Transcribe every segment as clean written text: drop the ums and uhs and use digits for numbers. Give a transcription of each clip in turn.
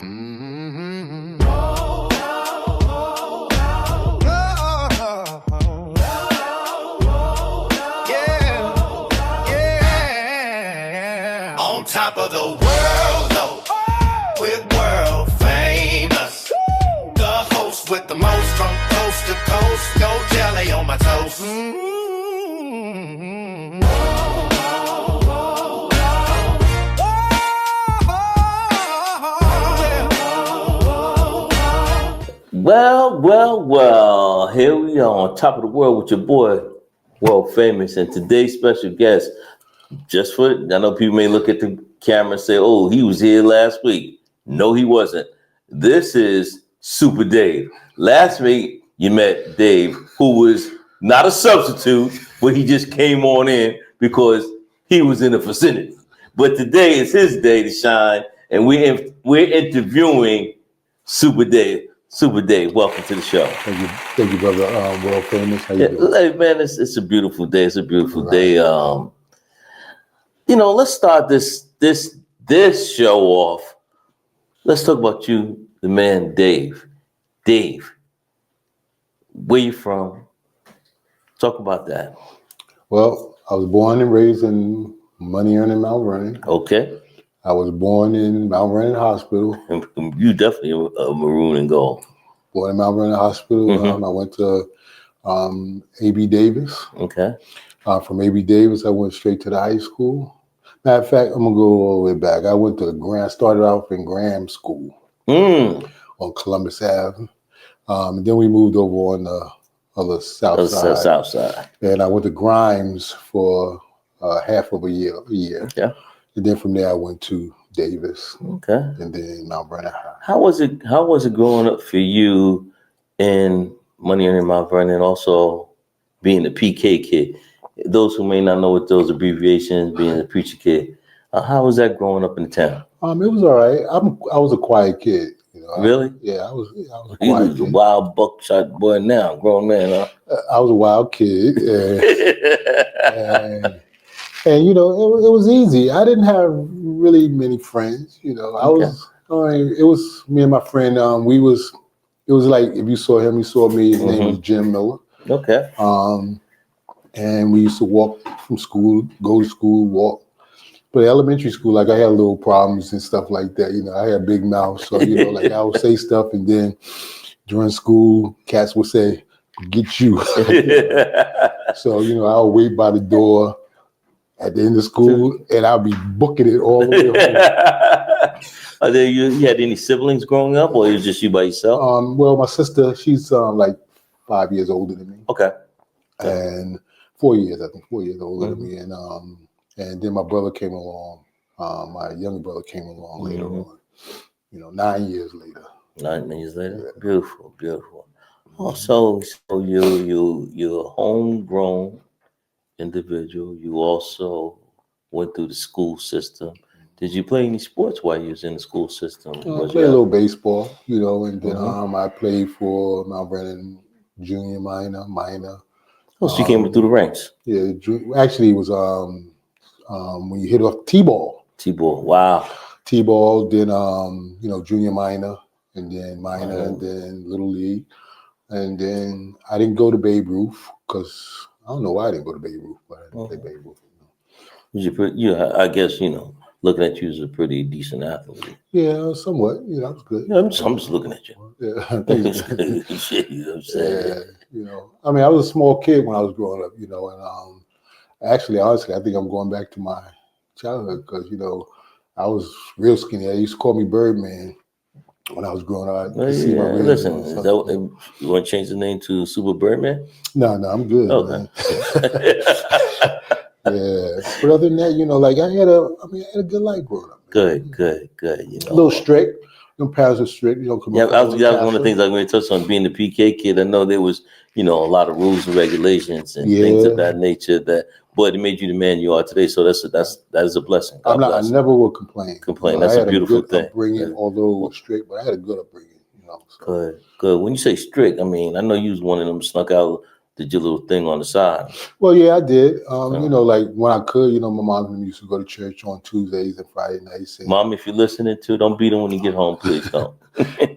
Mm-hmm. Yeah. On top of the world, though, we're world famous. The host with the most from coast to coast. No jelly on my toast. Well, here we are on top of the world with your boy, world famous, and today's special guest, I know people may look at the camera and say, oh, he was here last week. No, he wasn't. This is Super Dave. Last week, you met Dave, who was not a substitute, but he just came on in because he was in the vicinity. But today is his day to shine, and we're interviewing Super Dave. Super Dave, welcome to the show. Thank you, brother. World famous. How you doing? Hey, man, it's a beautiful day. It's a beautiful day. Let's start this show off. Let's talk about you, the man, Dave. Dave, where you from? Talk about that. Well, I was born and raised in Money Earning, Mount Vernon. Okay. I was born in Mount Vernon Hospital. You definitely a maroon and gold. Born in Mount Vernon Hospital. Mm-hmm. I went to A.B. Davis. Okay. From A.B. Davis, I went straight to the high school. Matter of fact, I'm going to go all the way back. I went to started off in Graham School on Columbus Ave. Then we moved over on the other south side. And I went to Grimes for half of a year. Yeah. And then from there, I went to Davis. Okay. And then Mount Vernon High. How was it growing up for you in Money Earning Mount Vernon, and also being a PK kid? Those who may not know what those abbreviations, being a preacher kid, how was that growing up in the town? It was all right. I was a quiet kid. Really? I was a quiet You was a wild buckshot boy now, grown man, huh? I was a wild kid. And it was easy. I didn't have really many friends. It was me and my friend. It was like if you saw him, you saw me. His name was Jim Miller. Okay. And we used to walk from school, go to school, walk. But elementary school, like I had little problems and stuff like that. I had a big mouth, so like I would say stuff, and then during school, cats would say, "Get you." So I would wait by the door at the end of school, and I'll be booking it all the way home. You had any siblings growing up, or it was just you by yourself? Well, my sister, she's like 5 years older than me. Okay. And 4 years older than me. And then my brother came along. My younger brother came along later on. 9 years later. 9 years later? Yeah. Beautiful. Also, so you're a homegrown individual. You also went through the school system. Did you play any sports while you was in the school system? I played a little baseball, and then I played for Mount Vernon junior, minor. Oh, so you came through the ranks? Yeah, actually it was when you hit off T-ball. T-ball, wow. T-ball, then junior, minor, and then minor, and then little league. And then I didn't go to Babe Ruth because I don't know why I didn't go to Babe Ruth, but I didn't play Babe Ruth. I guess, looking at you as a pretty decent athlete. Yeah, somewhat. I was good. Yeah, I'm just looking at you. Yeah. Shit, you know what I'm saying? Yeah, I was a small kid when I was growing up, and actually, honestly, I think I'm going back to my childhood because, I was real skinny. They used to call me Birdman when I was growing up. Listen, you want to change the name to Super Birdman? No, I'm good. Okay. Man. Yeah, but other than that, I had a good life growing up. Good. A little strict. Parents are strict. That was one of the things like when we touched on being the PK kid. I know there was, a lot of rules and regulations and things of that nature. But it made you the man you are today. So that is a blessing. I never will complain. That's a beautiful thing. Upbringing, although it was strict, but I had a good upbringing. Good. When you say strict, I know you was one of them snuck out did your little thing on the side. Well, yeah, I did. You know, like when I could, you know, my mom and them used to go to church on Tuesdays and Friday nights. And, Mom, if you're listening to, don't beat him when you get home, please don't.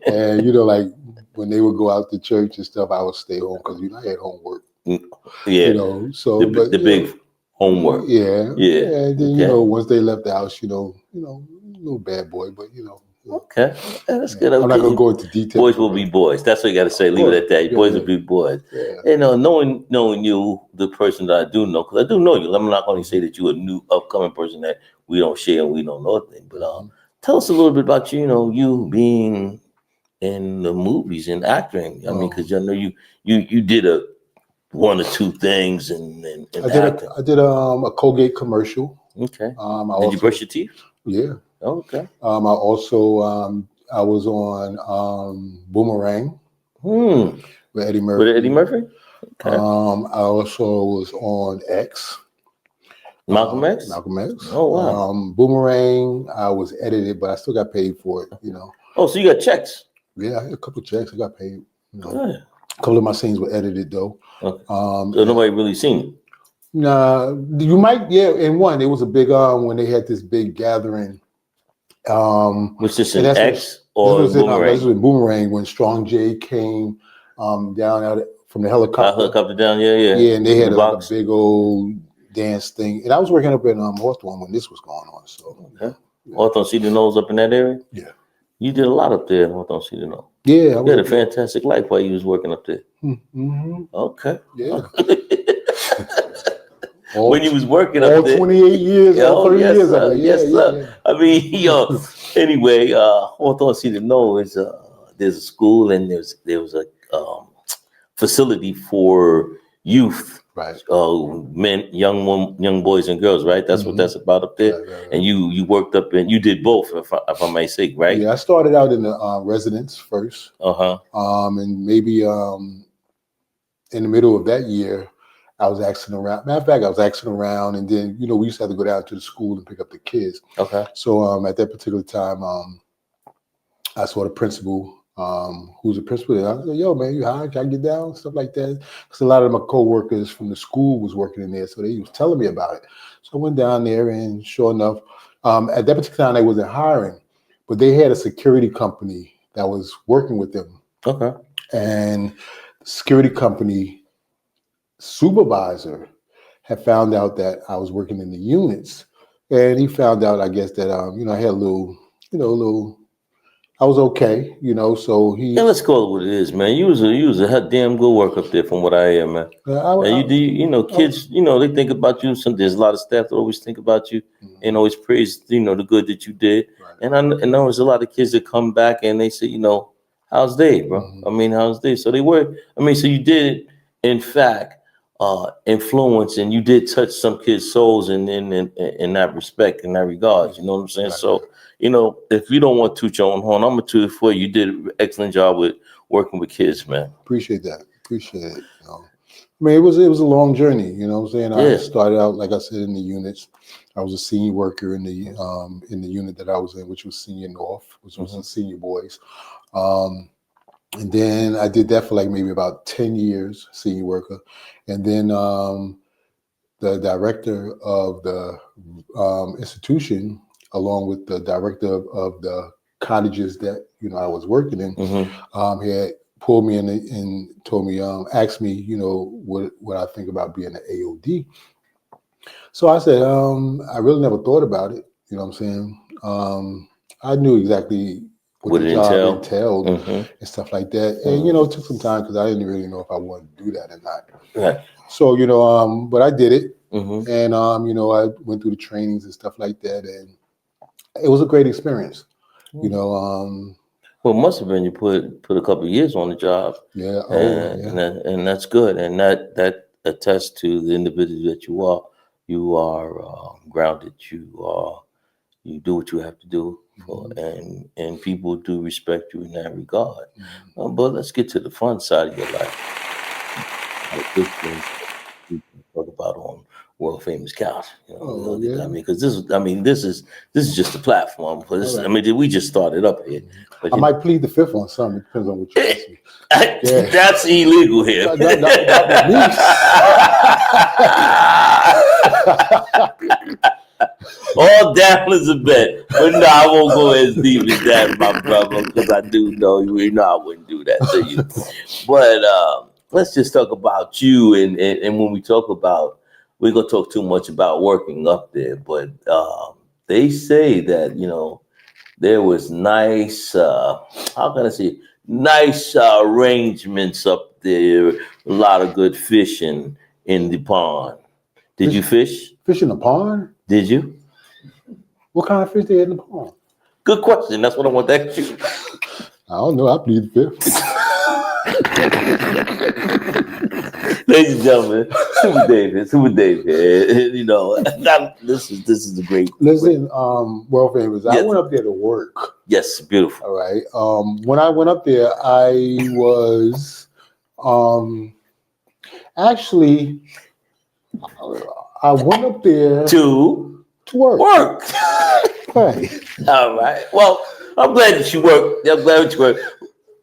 and, you know, like when they would go out to church and stuff, I would stay home because, you know, I had homework. Yeah. You know, so the big homework. Yeah. Yeah. And then, you know, once they left the house, you know, little bad boy, but you know. Okay. That's good. I'm not gonna go into detail. Boys will be boys. That's what you gotta say. Leave it at that. Boys will be boys. Yeah. You know, knowing you, the person that I do know, because I do know you. I'm not gonna say that you're a new upcoming person that we don't share and we don't know anything. But tell us a little bit about you being in the movies and acting. I mean, because I know you did one or two things and acting. I did a Colgate commercial. Okay. Did you brush your teeth? Yeah. Oh, okay. I also I was on Boomerang with Eddie Murphy. With Eddie Murphy? Okay. I also was on X. Malcolm X? Malcolm X. Oh, wow. Boomerang, I was edited, but I still got paid for it, you know. Oh, so you got checks? Yeah, I had a couple of checks. I got paid. You know. Good. A couple of my scenes were edited, though. Okay. So nobody really seen it? Nah, you might, yeah. In one, it was a big, when they had this big gathering. Was this an X or Boomerang? This was in Boomerang when Strong J came down out from the helicopter. Helicopter down, yeah. Yeah, and they had a big old dance thing. And I was working up in Hawthorne when this was going on. So okay. Yeah. Hawthorne Cedar Knolls up in that area? Yeah. You did a lot up there in Hawthorne Cedar Knolls. Yeah. You had a fantastic life while you was working up there. Mm-hmm. Okay. Yeah. When you was working up there. 28 years, 30 years. Yes, sir. I mean, anyway, Hawthorne Cedar Knolls is there's a school and there was a facility for youth. Right. Men, young boys and girls, right? That's what that's about up there. Right. And you worked up and you did both, if I may say, right? Yeah, I started out in the residence first. And maybe in the middle of that year, I was asking around. Matter of fact, I was asking around, and then we used to have to go down to the school and pick up the kids. Okay. So at that particular time, I saw the principal. Who's the principal? And I said, "Yo, man, you high? Can I get down?" Stuff like that. Because a lot of my coworkers from the school was working in there, so they was telling me about it. So I went down there, and sure enough, at that particular time, they wasn't hiring, but they had a security company that was working with them. Okay. And the security company supervisor had found out that I was working in the units, and he found out, I guess, that I had a little. I was okay, so he... Yeah, let's call it what it is, man. You was a damn good work up there from what I hear, man. And kids, they think about you. There's a lot of staff that always think about you and always praise, the good that you did. Right. And I know there's a lot of kids that come back and they say, how's Dave, bro? I mean, how's Dave? So they were, so you did, in fact, influence, and you did touch some kids' souls in that respect, in that regard. You know what I'm saying? Right. So, if you don't want to toot your own horn, I'm gonna toot it for you. You did an excellent job with working with kids, man. Appreciate that. Appreciate it. I mean, it was a long journey. You know what I'm saying? I started out, like I said, in the units. I was a senior worker in the unit that I was in, which was Senior North, which was the senior boys. And then I did that for like maybe about 10 years, senior worker. And then the director of the institution, along with the director of the cottages that I was working in, he had pulled me in and told me, asked me, what I think about being an AOD. So I said, I really never thought about it. You know what I'm saying? I knew exactly what the job entailed and stuff like that. And, it took some time because I didn't really know if I wanted to do that or not. Right. So, but I did it. And, I went through the trainings and stuff like that. And it was a great experience, Well, it must have been you put a couple of years on the job. Yeah. And that's good. And that attests to the individual that you are. You are grounded. You do what you have to do. And people do respect you in that regard. But let's get to the fun side of your life. Good things you talk about on world famous couch. Oh, yeah. I mean, because this is just a platform. Because Right. I mean, we just started up here. But I might plead the fifth on something. It depends on what you ask me. Yeah. That's illegal here. Not with me. All down is a bet, but no, I won't go as deep as that, my brother, because I do know you know I wouldn't do that to you. But let's just talk about you, and when we talk about, we're gonna talk too much about working up there, but they say that there was nice, how can I say, nice arrangements up there, a lot of good fishing in the pond. Did you fish? Fish in the pond? Did you? What kind of fish they had in the pond? Good question. That's what I want to ask you. I don't know. I plead the fifth. Ladies and gentlemen, Super David. This is a great. Listen, world famous. I Yes. went up there to work. Yes, beautiful. All right. When I went up there, I was actually I went up there To to work. Right. All right. Well, I'm glad that you worked. I'm glad that you worked.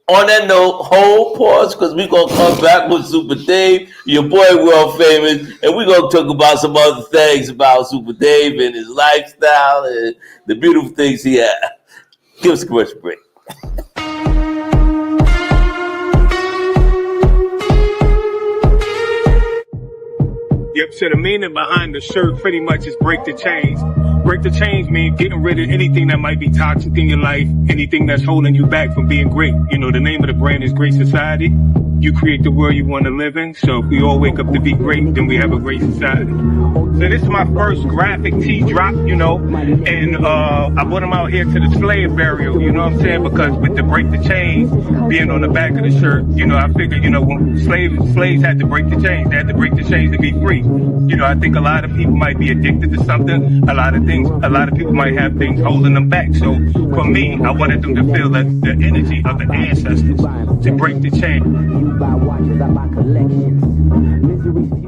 On that note, hold pause because we're going to come back with Super Dave, your boy world famous, and we're going to talk about some other things about Super Dave and his lifestyle and the beautiful things he had. Give us a commercial break. Yep, so the meaning behind the shirt pretty much is break the chains. Break the chains means getting rid of anything that might be toxic in your life, anything that's holding you back from being great. The name of the brand is Great Society. You create the world you want to live in. So if we all wake up to be great, then we have a great society. So this is my first graphic tee drop, and I put them out here to the slave burial, you know what I'm saying? Because with the break the chains being on the back of the shirt, I figured, when slaves had to break the chains, they had to break the chains to be free. I think a lot of people might be addicted to something. A lot of people might have things holding them back. So for me, I wanted them to feel the energy of the ancestors to break the chain. You buy watches, I buy collections. Misery.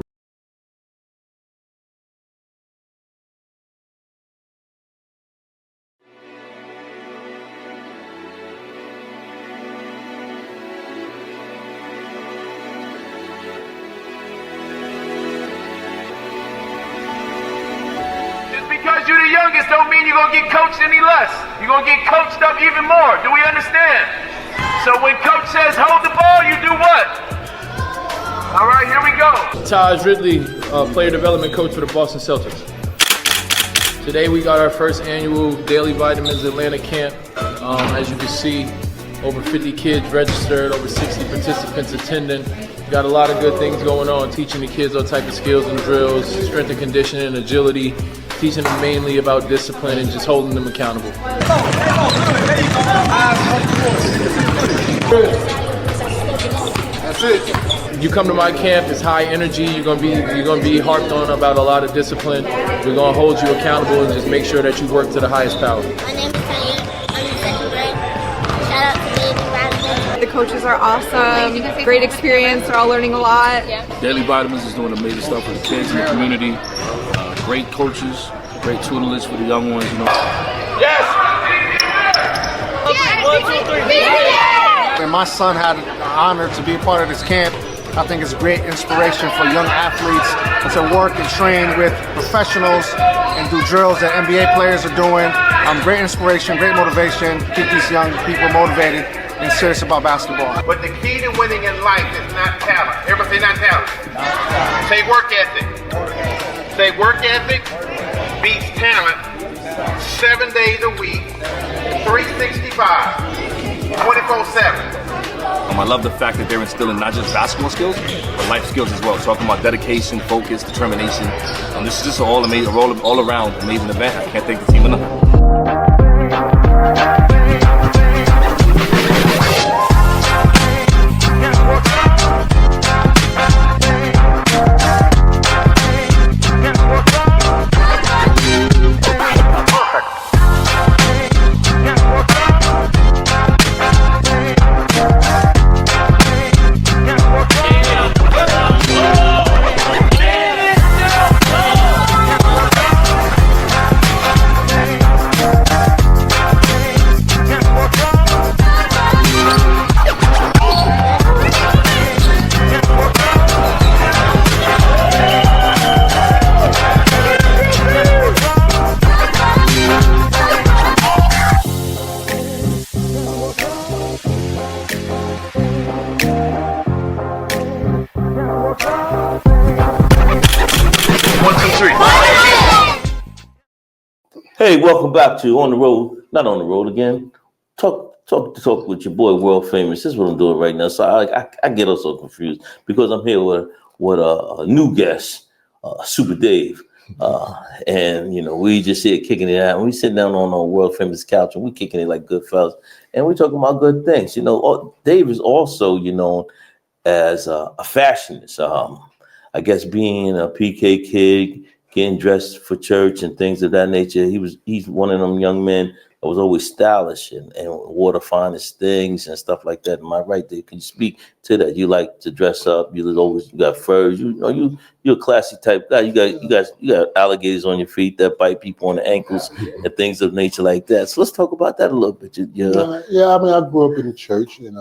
Because you're the youngest don't mean you're going to get coached any less. You're going to get coached up even more. Do we understand? So when coach says hold the ball, you do what? All right, here we go. Taj Ridley, player development coach for the Boston Celtics. Today we got our first annual Daily Vitamins Atlanta camp. As you can see, over 50 kids registered, over 60 participants attending. Got a lot of good things going on, teaching the kids all type of skills and drills, strength and conditioning, agility, teaching them mainly about discipline and just holding them accountable. That's it. You come to my camp, it's high energy. You're gonna be harped on about a lot of discipline. We're gonna hold you accountable and just make sure that you work to the highest power. My name is Tanya. I'm in second grade. Shout out to David Vitamins. The coaches are awesome. Great experience. They're all learning a lot. Daily Vitamins is doing amazing stuff for the kids in the community. Great coaches, great tutelage for the young ones. Yes! And my son had the honor to be a part of this camp. I think it's great inspiration for young athletes to work and train with professionals and do drills that NBA players are doing. Great inspiration, great motivation, keep these young people motivated and serious about basketball. But the key to winning in life is not talent. Everybody say not talent. Say work ethic. Say work ethic beats talent 7 days a week, 365, 24/7. I love the fact that they're instilling not just basketball skills, but life skills as well. Talking about dedication, focus, determination. This is just an all around amazing event. I can't thank the team enough. street. Hey, welcome back to On the Road, not on the road again. Talk with your boy, World Famous. This is what I'm doing right now. So I get also confused because I'm here with a new guest, Super Dave. And, you know, we just here kicking it out. We sit down on our World Famous couch and we kicking it like good fellas. And we talking about good things. You know, Dave is also, you know, as a fashionist. I guess being a PK kid, getting dressed for church and things of that nature. He's one of them young men that was always stylish and wore the finest things and stuff like that. Am I right there? Can you speak to that? You like to dress up. You got furs. You're a classy type guy. You got alligators on your feet that bite people on the ankles and things of nature like that. So let's talk about that a little bit. Yeah, I mean, I grew up in the church, and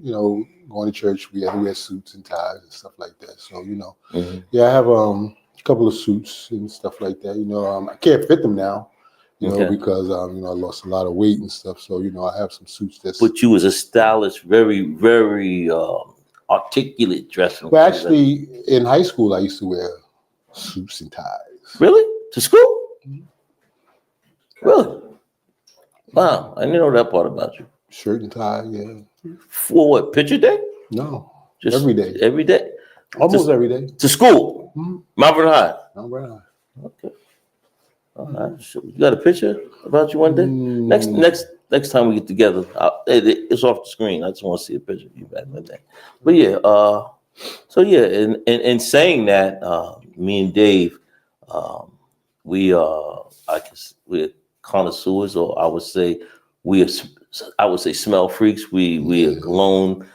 you know, going to church, we had to wear suits and ties and stuff like that. So you know, yeah, I have a couple of suits and stuff like that. You know, I can't fit them now. You know, because you know, I lost a lot of weight and stuff. So, you know, I have some suits that's. But you was a stylish, very, very articulate dresser. Well, actually, in high school, I used to wear suits and ties. Really? To school? Really? Wow, I didn't know that part about you. Shirt and tie, yeah. For what? Picture day? No, just every day. Every day? Almost every day. To school? Mount Vernon High? Mount Vernon High. Okay. All right. So you got a picture about you one day? Next time we get together, it's off the screen. I just want to see a picture of you back in the day. But yeah, so yeah, and saying that, me and Dave, we're connoisseurs, or I would say smell freaks. We are cologne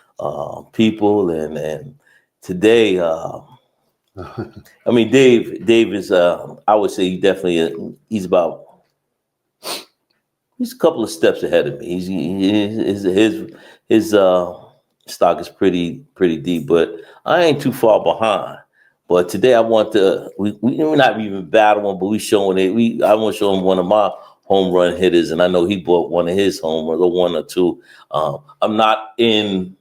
people, and today. I mean, Dave is, I would say he's a couple of steps ahead of me. His stock is pretty deep, but I ain't too far behind. But today I want we're not even battling, but we showing it. I want to show him one of my home run hitters, and I know he bought one of his home runs, or one or two. I'm not in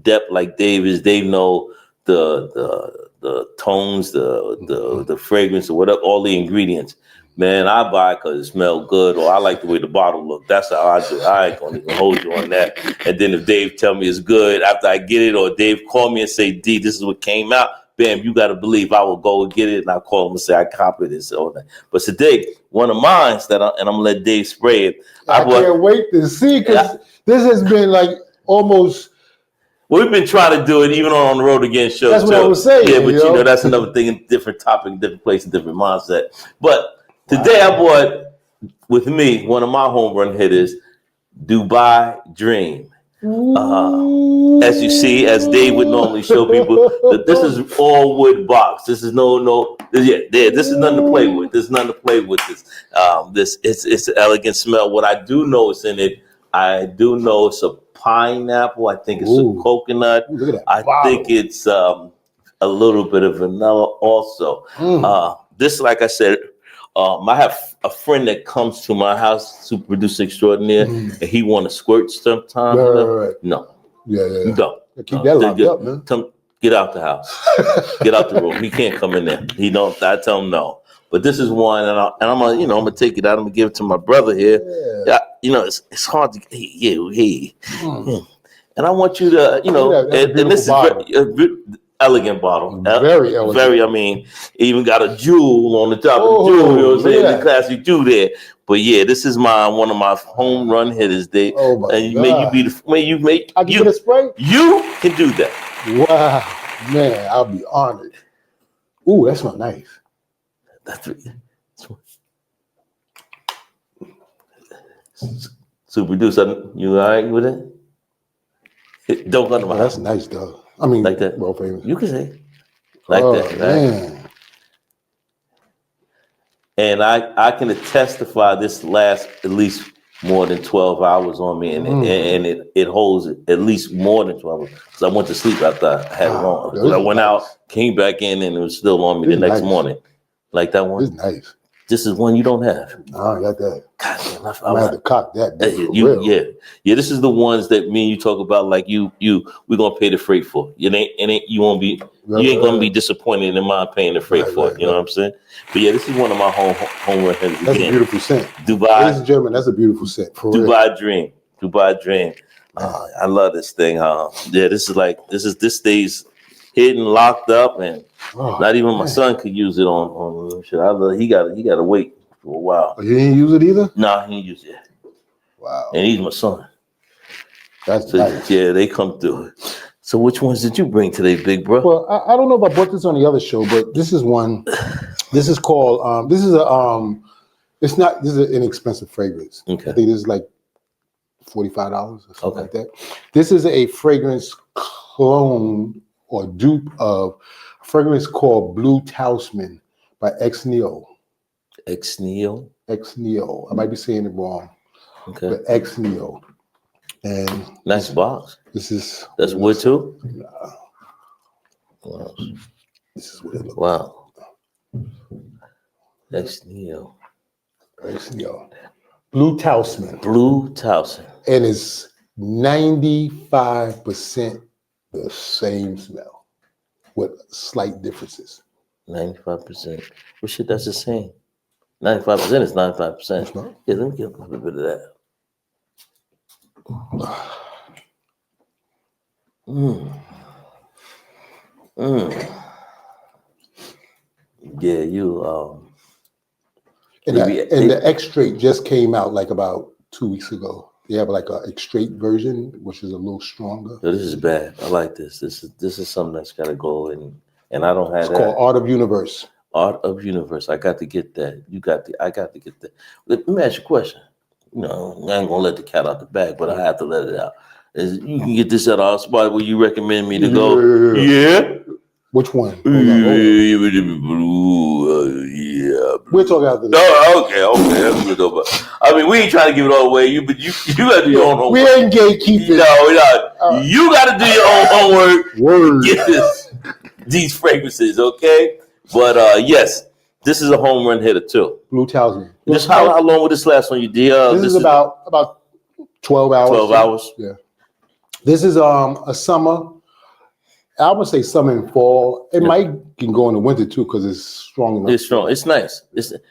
depth like Dave is. Dave know the tones, the fragrance, or whatever, all the ingredients. Man, I buy it because it smells good, or I like the way the bottle look. That's how I do. I ain't gonna even hold you on that. And then if Dave tell me it's good after I get it, or Dave call me and say, D, this is what came out, bam, you got to believe I will go and get it, and I call him and say I copied this. All that. But today, one of mine and I'm gonna let Dave spray it. I can't wait to see, because this has been like almost. We've been trying to do it even on the Road Again show. That's what I was saying. Yeah, but you know, that's another thing, different topic, different place, and different mindset. But today I bought, with me, one of my home run hitters, Dubai Dream. As you see, as Dave would normally show people, that this is all wood box. This is this is nothing to play with. There's nothing to play with this. It's an elegant smell. What I do know is in it, I do know it's a pineapple. I think it's a coconut. I think it's a little bit of vanilla also. This, like I said, I have a friend that comes to my house, super producer extraordinaire, and he want to squirt sometime. Right. No. Yeah. No. Keep that locked up, man. Get out the house. Get out the room. He can't come in there. I tell him no. But this is one, and I'm gonna take it out. I'm gonna give it to my brother here. Yeah. You know, it's hard to and I want you to, and this is elegant bottle. Very elegant. Very, I mean, even got a jewel on the top of the jewel. You know what I'm saying? The classic jewel there. But yeah, this is one of my home run hitters, Dave. Oh my and God. I can get a spray? You can do that. Wow, man, I'll be honored. Ooh, that smells nice. So producer, you all right with it? Don't come to my house. That's nice, though. I mean, like that. World Famous. You can say like that, right? Man. And I can testify this lasts at least more than 12 hours on me, and it holds at least more than 12 hours. Because I went to sleep after I had it on. I went out, came back in, and it was still on me the next morning. Like that one? It's nice. This is one you don't have. I got that. God damn, I'm gonna have to cop that. Hey, For real. yeah. This is the ones that me and you talk about. Like we're gonna pay the freight for. You ain't gonna be disappointed in my paying the freight for it. You know what I'm saying? But yeah, this is one of my home run hitters. That's a beautiful scent. Dubai, ladies and gentlemen, that's a beautiful scent. For real. Dubai Dream. I love this thing. Yeah, this stays hidden, locked up, and not even my son could use it on shit. He gotta wait for a while. Oh, you didn't use it either? Nah, he didn't use it. Wow. And he's my son. That's so, nice. Yeah, they come through. So which ones did you bring today, big bro? Well, I don't know if I bought this on the other show, but this is one. This is called this is an inexpensive fragrance. Okay. I think this is like $45 or something like that. This is a fragrance clone or dupe of a fragrance called Blue Talisman by Ex Neo. Ex Neo? Ex Neo. I might be saying it wrong. Okay. But Ex Neo. And nice box. That's wood too? Wow. This is what it looks wow. Ex Neo. Ex Neo. Blue Talisman. Blue Talisman. And it's 95% the same smell with slight differences. 95%. Well, shit, that's the same. 95% is 95%. Yeah, let me get a little bit of that. Yeah, you and the extrait just came out like about 2 weeks ago. They have like a extrait version, which is a little stronger. Yo, this is bad. I like this. This is something that's gotta go and I don't have it's that. Called Art of Universe. Art of Universe. I got to get that. I got to get that. Let me ask you a question. I ain't gonna let the cat out the bag, but I have to let it out. You can get this at our spot where you recommend me to go. Yeah. Which one? Yeah. We're talking about this. Oh, okay. That's good though. But I mean, we ain't trying to give it all away. But you got to do your own homework. We ain't gatekeeping. No. You got to do your own homework. Word. Get these fragrances, okay? But yes, this is a home run hitter too. Blue Talisman. Just how long will this last on you, dear? This is about 12 hours. 12 hours. Yeah. This is a summer. I would say summer and fall. It might can go in the winter too because it's strong enough. It's strong. It's nice.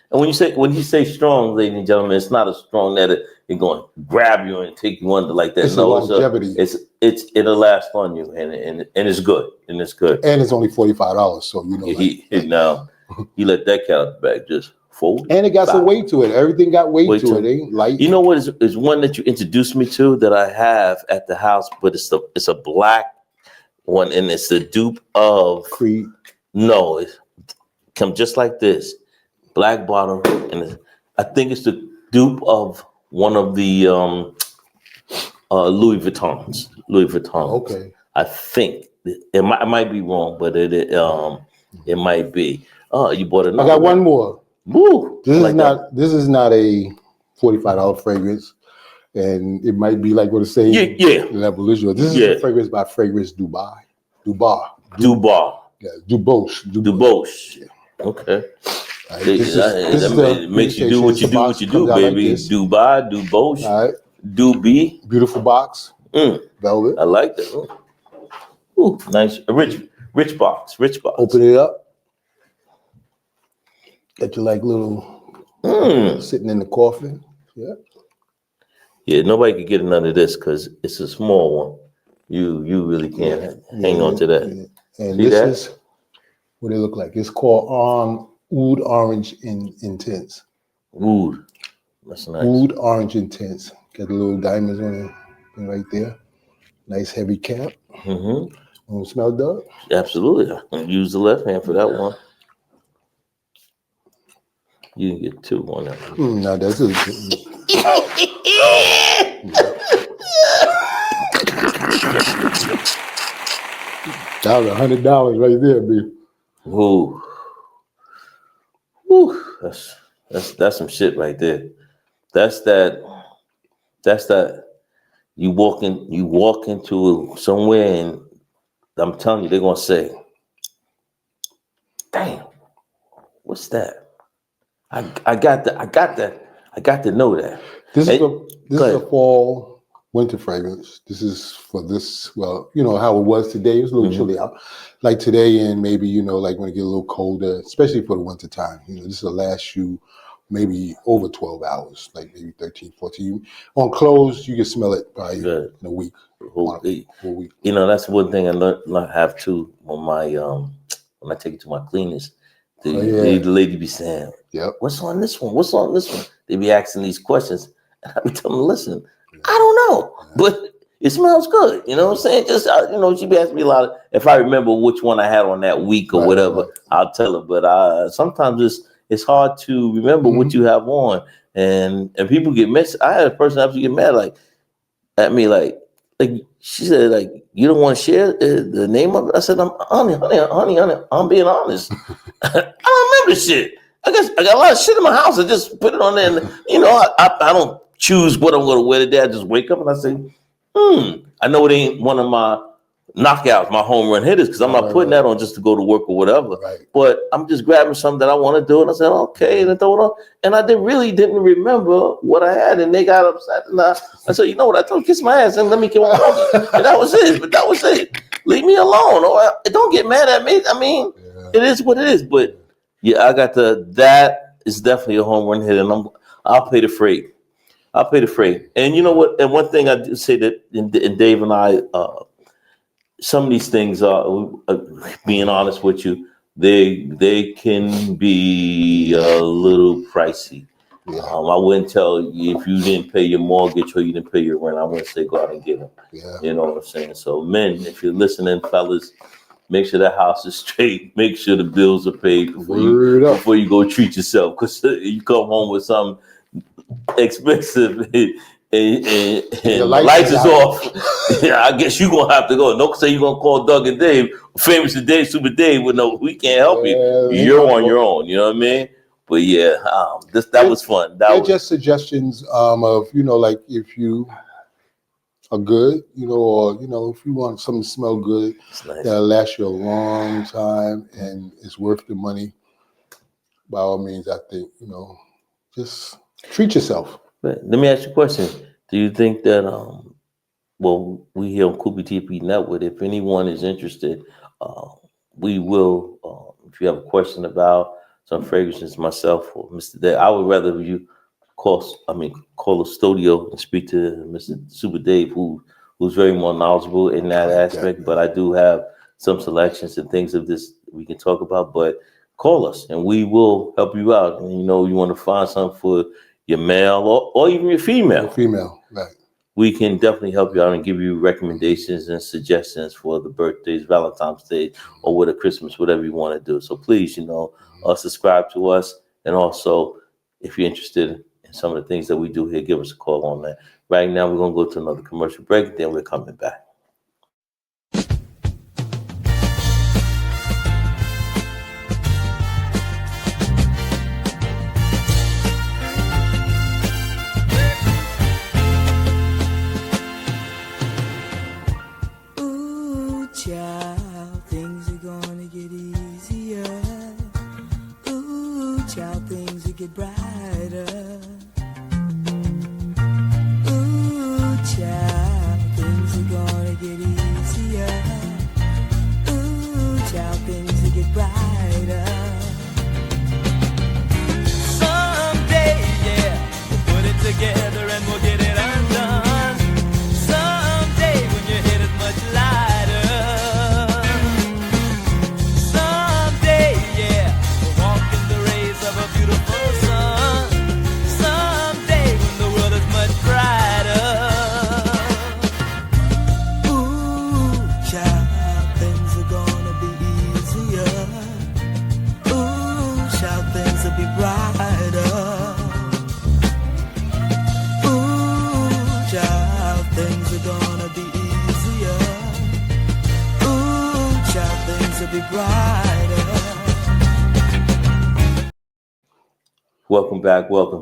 And when you say strong, ladies and gentlemen, it's not a strong that it's going to grab you and take you under like that. It's longevity. It'll last on you and it's good. And it's good. And it's only $45, so you know. He let that cat out the bag just fold. And it got some weight to it. Everything got weight to it. It ain't light. You know what is one that you introduced me to that I have at the house, but it's a black one, and it's the dupe of Creed. No, it comes just like this, black bottle, and I think it's the dupe of one of the Louis Vuittons. Okay. I think it might be wrong, but it might be. Oh, you bought another. I got one more. Woo! This is not a $45 fragrance, and it might be like what it's saying. Level is yours. This is a fragrance by Fragrance Dubai. Dubai. Yeah, Duboche. Yeah. Okay. It makes you do what you do, baby. Like Dubai, Duboche, Doobie. Beautiful box. Velvet. I like that. Ooh, nice. A rich box. Open it up. Got you like little sitting in the coffin. Yeah. Yeah, nobody could get none of this because it's a small one. You really can't hang on to that. And See this that? is what it look like. It's called Oud Orange Intense. Oud. That's nice. Oud Orange Intense. Got the little diamonds on it right there. Nice heavy cap. Mm-hmm. Want to smell, Doug? Absolutely. I use the left hand for that one. You can get two on that one. No, that's it. That was $100 right there, B. Ooh. That's some shit right there. That's that you walk into somewhere and I'm telling you, they're gonna say, damn, what's that? I got to know that. This Hey, is a fall winter fragrance. This is for this. Well, you know how it was today. It was a little chilly out. Like today, and maybe like when it get a little colder, especially for the winter time. This will last you maybe over 12 hours, like maybe 13, 14. On clothes, you can smell it probably in a week. Whole week. That's one thing I have too when when I take it to my cleaners. The lady be saying, what's on this one? What's on this one? They be asking these questions. And I be telling them, listen, I don't know, but it smells good. You know what I'm saying? Just, she be asking me a lot of, if I remember which one I had on that week or whatever, I'll tell her. But sometimes it's hard to remember what you have on. And people get mad. I had a person actually get mad at me, like she said, like, you don't want to share the name of it? I said, honey, I'm being honest. I don't remember shit. I guess I got a lot of shit in my house. I just put it on there. And, I don't choose what I'm going to wear today. I just wake up and I say, I know it ain't one of my knockouts, my home run hitters, because I'm not putting that on just to go to work or whatever. But I'm just grabbing something that I want to do. And I said, okay, and I throw it on. And I really didn't remember what I had. And they got upset. And I said, you know what? I told you, kiss my ass and let me get on talking. And that was it. But that was it. Leave me alone. Or don't get mad at me. I mean, it is what it is. But yeah, I got that is definitely a home run hit. And I'll pay the freight. And you know what? And one thing I do say that, and Dave and I, some of these things are, being honest with you, they can be a little pricey. I wouldn't tell you if you didn't pay your mortgage or you didn't pay your rent. I wouldn't say go out and get them. You know what I'm saying? So men, if you're listening, fellas, make sure that house is straight. Make sure the bills are paid before you go treat yourself. Because you come home with something expensive and the lights is off. I guess you're gonna have to go. No, say you're gonna call Doug and Dave, famous today, Super Dave. With no, we can't help you. You're on your own. You know what I mean? But yeah, that was fun. They're just suggestions of like if you are good, or if you want something to smell good, that'll last you a long time and it's worth the money. By all means, I think just treat yourself. But let me ask you a question. Do you think that, we here on Kubi TP Network, if anyone is interested, we will, if you have a question about some fragrances, myself or Mr. Dave, I would rather you call the studio and speak to Mr. Super Dave, who's very more knowledgeable in that aspect. But I do have some selections and things of this we can talk about. But call us and we will help you out. And you want to find something for your male or even your female. Right. We can definitely help you out and give you recommendations and suggestions for the birthdays, Valentine's Day, or with a Christmas, whatever you want to do. So please, subscribe to us. And also, if you're interested in some of the things that we do here, give us a call on that. Right now, we're going to go to another commercial break, then we're coming back. Get brighter. Ooh, child, things are gonna get easier. Ooh, child, things will get brighter. Someday, we'll put it together and we'll get it undone. Someday, when your head is much lighter. Someday, we'll walk in the rays of a beautiful be brighter. Welcome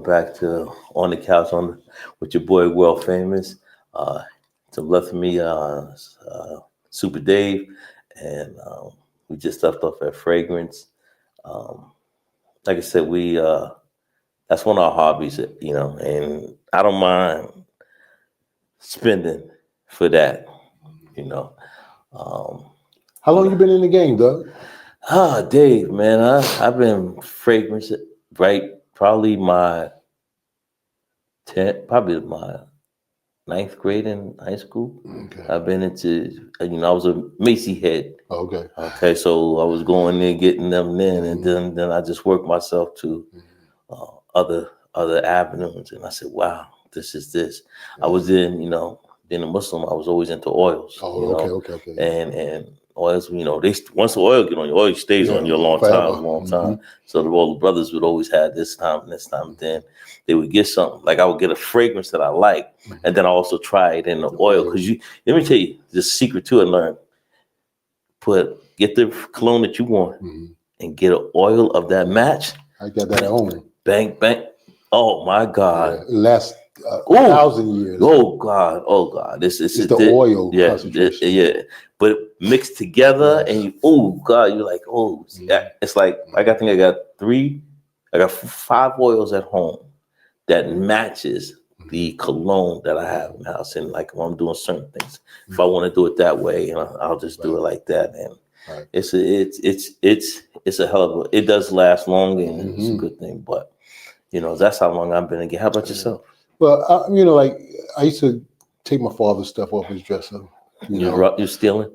back to On the Couch with your boy World Famous. To the left of me, Super Dave, and we just left off at Fragrance. Like I said, we that's one of our hobbies, you know, and I don't mind spending for that, you know. How long you been in the game, Doug? Dave, man, I've been fragrance, right? Probably my ninth grade in high school. Okay. I've been into, you know, I was a Macy head. Okay. Okay, so I was going there, getting them in, and then I just worked myself to other avenues, and I said, wow, this is this. I was in, you know, being a Muslim, I was always into oils. Oh, you know? okay. And oils, you know, once the oil get on you, oil stays on you a long time. So all the brothers would always have this time. Then they would get something. Like I would get a fragrance that I like, and then I also try it in the oil. Because let me tell you, the secret to it, learn. Get the cologne that you want and get an oil of that match. I got that at home. Bang, bang. Oh my God. Last 1,000 years. Oh God. This is the oil concentration. Yeah. But mixed together and you, oh God, you're like, it's like I think I got 5 oils at home that matches the cologne that I have in the house. And like when I'm doing certain things, if I want to do it that way, I'll just do it like that. And it's a hell of a, it does last long and it's a good thing. But you know, that's how long I've been again. How about yourself? Well, you know, like I used to take my father's stuff off his dresser. You're stealing?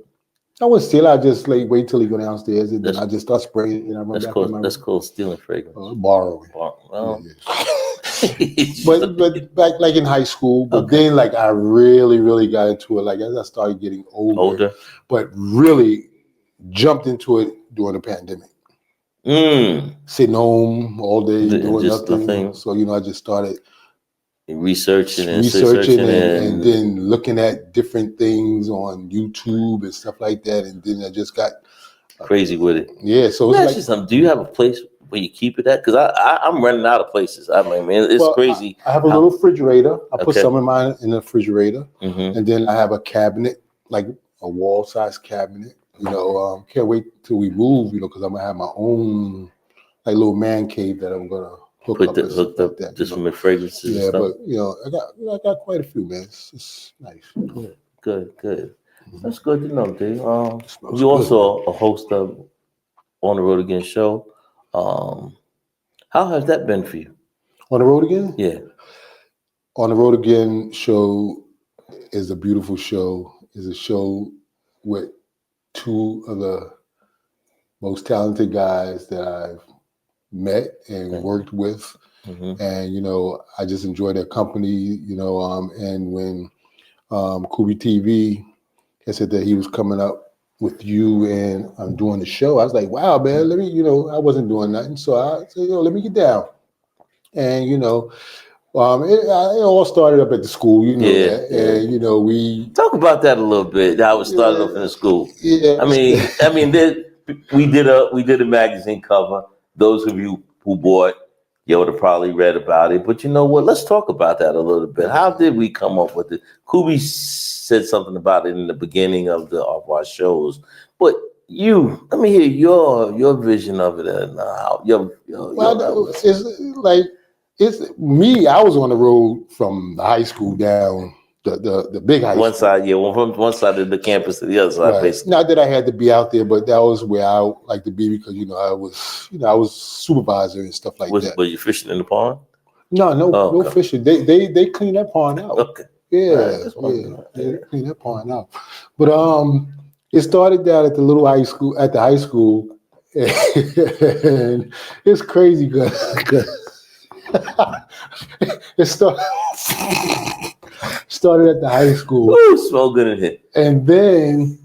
I wouldn't steal. I just like wait till he go downstairs and then I just start spraying it. And I run back in my room. That's called stealing fragrance. Borrowing. Well, but back like in high school, but then like I really got into it. Like as I started getting older, but really jumped into it during the pandemic. Sitting home all day doing nothing. So you know, I just started researching and then looking at different things on YouTube and stuff like that, and then I just got crazy with it. Yeah, so it's like, something. Do you have a place where you keep it at? Because I'm running out of places. I mean, man, it's crazy. I have a little refrigerator. I put some of mine in the refrigerator, and then I have a cabinet, like a wall-size cabinet. You know, can't wait till we move. You know, because I'm gonna have my own like little man cave that I'm gonna hooked up that, just from the fragrances. Yeah, but you know, I got quite a few, man. It's nice. Good. That's good to know, Dave. You're also a host of On the Road Again show. How has that been for you? On the Road Again? Yeah. On the Road Again show is a beautiful show. It's a show with 2 of the most talented guys that I've met and worked with. And, you know, I just enjoy their company, you know, and when Kubi TV had said that he was coming up with you and I'm doing the show, I was like, wow, man, let me, you know, I wasn't doing nothing. So I said, let me get down. And, you know, it all started up at the school, you know that. And, you know, we... Talk about that a little bit, how it started off in the school. Yeah. I mean, we did a magazine cover. Those of you who bought, you would have probably read about it. But you know what? Let's talk about that a little bit. How did we come up with it? Kubi said something about it in the beginning of our shows. But let me hear your vision of it. And it's like, it's me. I was on the road from the high school down the big high school. One side, from one side of the campus to the other side, basically. Not that I had to be out there, but that was where I like to be because I was supervisor and stuff like that. Were you fishing in the pond? No fishing. They clean that pond out. Okay. Yeah, they clean that pond out. But it started down at the high school, and it's crazy because it started at the high school. Ooh, smell good in here. And then,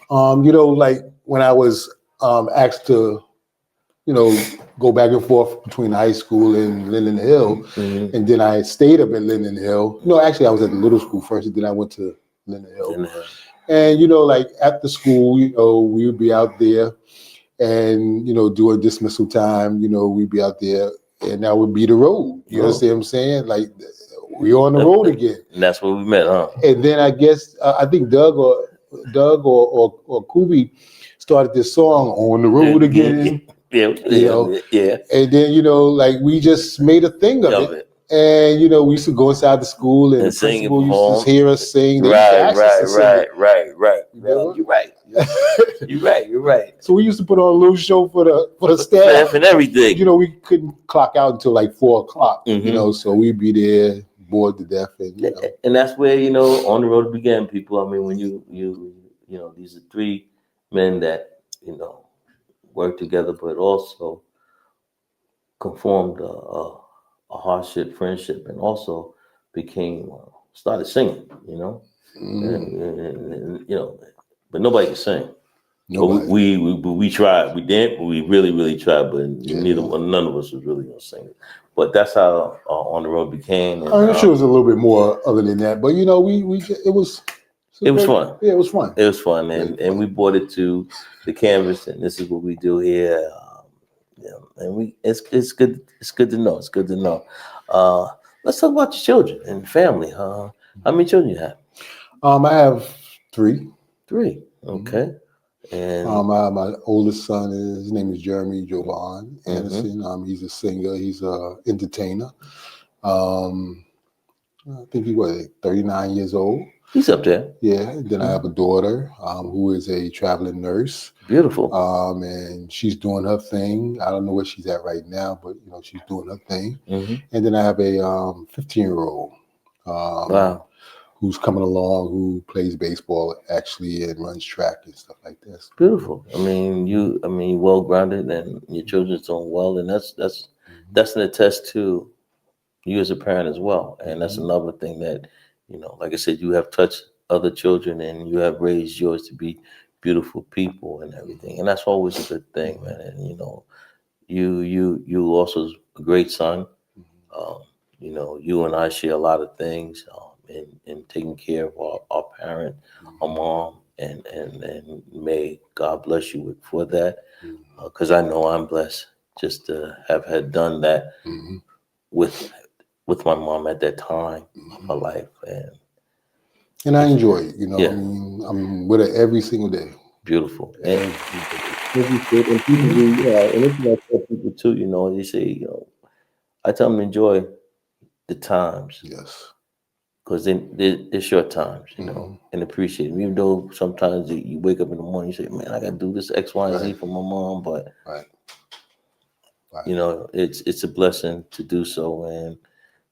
you know, like when I was asked to, you know, go back and forth between high school and Linden Hill, and then I stayed up at Linden Hill. No, actually, I was at the little school first, and then I went to Linden Hill. And, you know, like after school, you know, we would be out there and, you know, during dismissal time, you know, we'd be out there and that would be the road. You understand what I'm saying? Like, we're on the road again. And that's where we met, huh? And then I guess, I think Doug or Kubi started this song, On the Road Again. Yeah. And then, like we just made a thing of Of it. it. And, we used to go inside the school and the sing and principal used perform. to hear us sing. They used to ask us to sing it. Right. Remember? You're right. You're right. So we used to put on a little show for the staff. Staff and everything. We couldn't clock out until like 4:00. Mhm. So we'd be there bored to death, and And that's where, On the Road began, people. I mean, when you these are three men that, worked together, but also conformed a hardship friendship, and also became started singing, and, but nobody can sing. Nobody. But we tried. We didn't. But we really tried. But none of us was really gonna sing it. But that's how On the Road became. And, I'm sure it was a little bit more other than that, but it was fun. Yeah, it was fun. It was fun, and we brought it to the canvas, and this is what we do here. And it's good. It's good to know. It's good to know. Let's talk about your children and family. How many children you have? I have three. Three. Okay. And my oldest son his name is Jeremy Jovan Anderson. He's a singer. He's a entertainer. I think he was 39 years old. He's up there. Yeah. And then I have a daughter who is a traveling nurse. Beautiful. And she's doing her thing. I don't know where she's at right now, but she's doing her thing. Mm-hmm. And then I have a 15-year-old. Wow. Who's coming along, who plays baseball actually and runs track and stuff like this. Beautiful. I mean, you're well grounded, and your children's doing well, and that's an attest to you as a parent as well. And that's another thing that, like I said, you have touched other children, and you have raised yours to be beautiful people and everything, and that's always a good thing, man. And you also a great son. You and I share a lot of things. In taking care of our parent, our mom, and may God bless you for that, because I know I'm blessed just to have had done that with my mom at that time of her life, and I enjoy it. Yeah. I'm with her every single day. Beautiful. And people, and it's like people too. They say, I tell them to enjoy the times. Yes. Because they're short times, and appreciate them. Even though sometimes you wake up in the morning, you say, man, I got to do this X, Y, and Z for my mom. But, it's a blessing to do so, and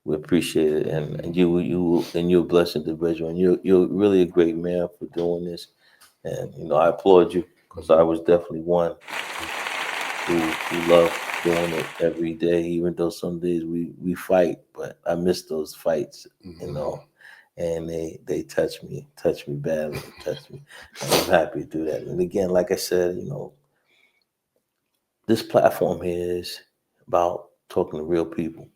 we appreciate it. And you're a blessed individual, and you're really a great man for doing this. And, I applaud you, because I was definitely one who loved doing it every day, even though some days we fight, but I miss those fights, and they touch me badly, touch me. And I'm happy to do that. And again, like I said, this platform here is about talking to real people.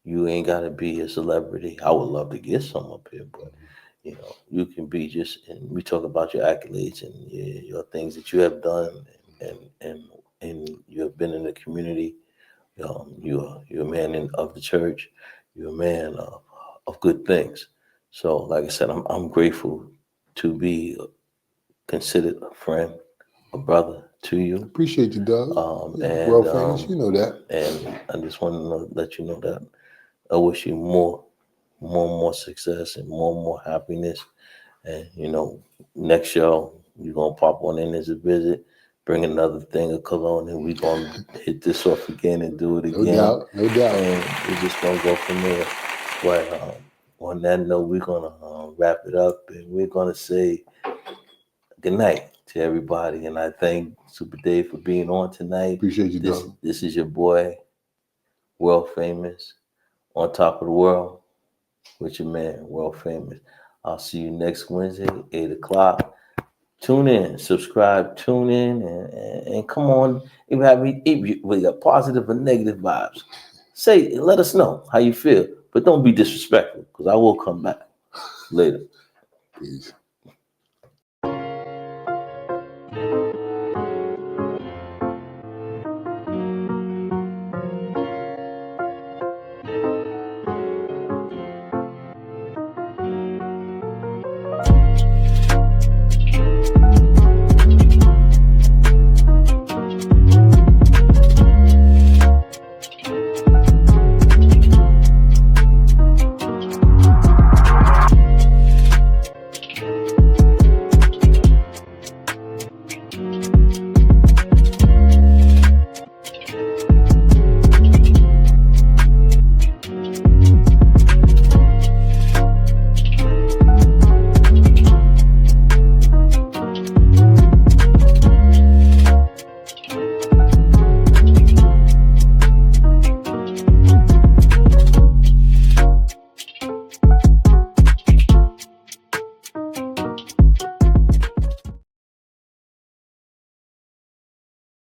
You ain't got to be a celebrity. I would love to get some up here, but you can be and we talk about your accolades and your things that you have done, and you have been in the community. You're a man of the church. You're a man of good things. So, like I said, I'm grateful to be considered a friend, a brother to you. Appreciate you, Doug. And famous, you know that. And I just want to let you know that I wish you more success and more happiness. And next show you're gonna pop on in as a visit. Bring another thing of cologne, and we're going to hit this off again and do it again. No doubt. And we're just going to go from there. But on that note, we're going to wrap it up, and we're going to say good night to everybody. And I thank Super Dave for being on tonight. Appreciate you, Doug. This is your boy, world famous, on top of the world, with your man, world famous. I'll see you next Wednesday, 8 o'clock. Tune in, subscribe, tune in, and come on. If we got positive or negative vibes, let us know how you feel. But don't be disrespectful, because I will come back later. Peace.